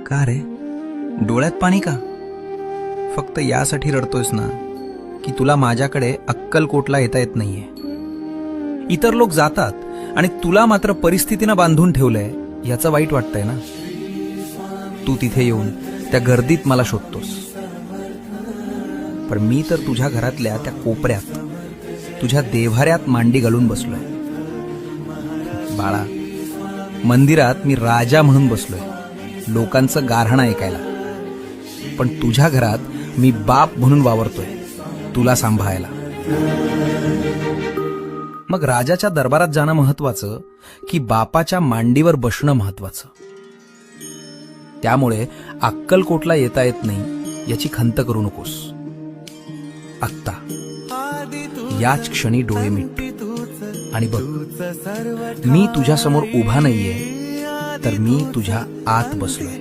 का रे, डोळ्यात पाणी का? फक्त यासाठी रडतोयस ना की तुला माझ्याकडे अक्कलकोटला येता येत नाहीये. इतर लोक जातात आणि तुला मात्र परिस्थितीनं बांधून ठेवलंय याचं वाईट वाटतंय ना. तू तिथे येऊन त्या गर्दीत मला शोधतोस, पण मी तर तुझ्या घरातल्या त्या कोपऱ्यात तुझ्या देव्हाऱ्यात मांडी घालून बसलोय. बाळा, मंदिरात मी राजा म्हणून बसलोय लोकांचं गारहाणं ऐकायला, पण तुझ्या घरात मी बाप म्हणून वावरतोय तुला सांभाळायला. मग राजाच्या दरबारात जाणं महत्वाचं की बापाच्या मांडीवर बसणं महत्वाचं? त्यामुळे अक्कलकोटला येता येत नाही याची खंत करू नकोस. आत्ता याच क्षणी डोळे मिट आणि बघ, मी तुझ्या समोर उभा नाहीये, तर मी तुझ्या आत बसलोय.